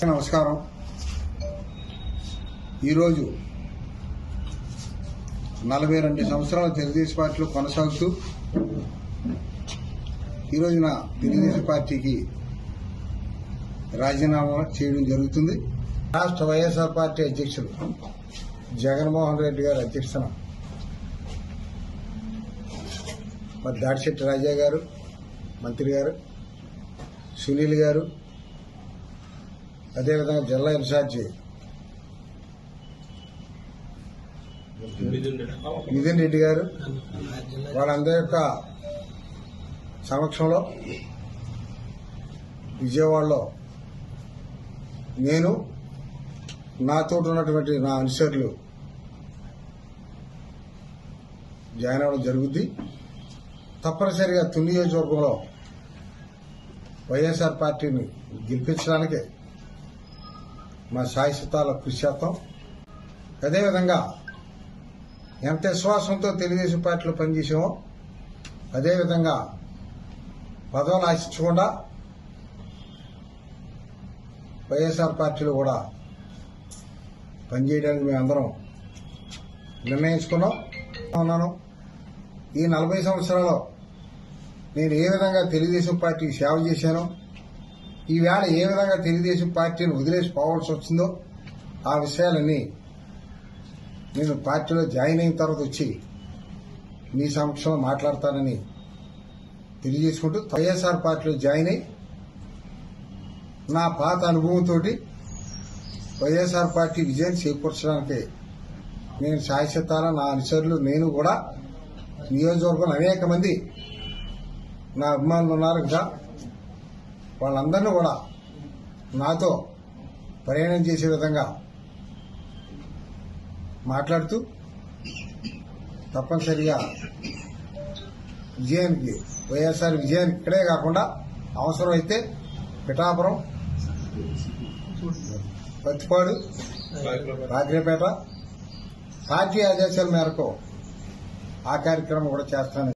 నమస్కారం. ఈరోజు 42 సంవత్సరాల తెలుగుదేశం పార్టీలో కొనసాగుతూ ఈరోజున తెలుగుదేశం పార్టీకి రాజీనామా చేయడం జరుగుతుంది. రాష్ట్ర వైఎస్ఆర్ పార్టీ అధ్యక్షులు జగన్మోహన్ రెడ్డి గారి అధ్యక్షతన మరి దాడిశెట్టి రాజా గారు, మంత్రి గారు, సునీల్ గారు, అదేవిధంగా జిల్లా ఇన్ఛార్జి మిథున్ రెడ్డి గారు, వాళ్ళందరి యొక్క సమక్షంలో విజయవాడలో నేను, నాతో ఉన్నటువంటి నా అనుచరులు జాయిన్ అవ్వడం జరుగుద్ది. తప్పనిసరిగా తుని నియోజకవర్గంలో వైఎస్ఆర్ పార్టీని గెలిపించడానికి మా శాశ్వతాల కృషి చేస్తాం. అదేవిధంగా ఎంత విశ్వాసంతో తెలుగుదేశం పార్టీలో పనిచేసామో అదేవిధంగా పదవులు ఆశించకుండా వైఎస్ఆర్ పార్టీలో కూడా పనిచేయడానికి మేమందరం నిర్ణయించుకున్నాను. ఈ 40 సంవత్సరాల్లో నేను ఏ విధంగా తెలుగుదేశం పార్టీకి సేవ చేశానో, ఈవేళ ఏ విధంగా తెలుగుదేశం పార్టీని వదిలేసి పోవాల్సి వచ్చిందో ఆ విషయాలన్నీ నేను పార్టీలో జాయిన్ అయిన తర్వాత వచ్చి మీ సమక్షంలో మాట్లాడతానని తెలియజేసుకుంటూ వైఎస్ఆర్ పార్టీలో జాయిన్ అయి నా పాత అనుభవంతో వైఎస్ఆర్ పార్టీ విజయాన్ని చేకూర్చడానికి నేను శాశ్వతాల నా అనుచరులు నేను కూడా నియోజకవర్గంలో అనేక మంది నా అభిమానులు ఉన్నారు కదా, వాళ్ళందరినీ కూడా నాతో ప్రయాణం చేసే విధంగా మాట్లాడుతూ తప్పనిసరిగా విజయానికి వైఎస్ఆర్ విజయానికి ఇక్కడే కాకుండా అవసరమైతే పిఠాపురం, పత్తిపాడు, రాగిరిపేట పార్టీ ఆదేశాల మేరకు ఆ కార్యక్రమం కూడా చేస్తాను.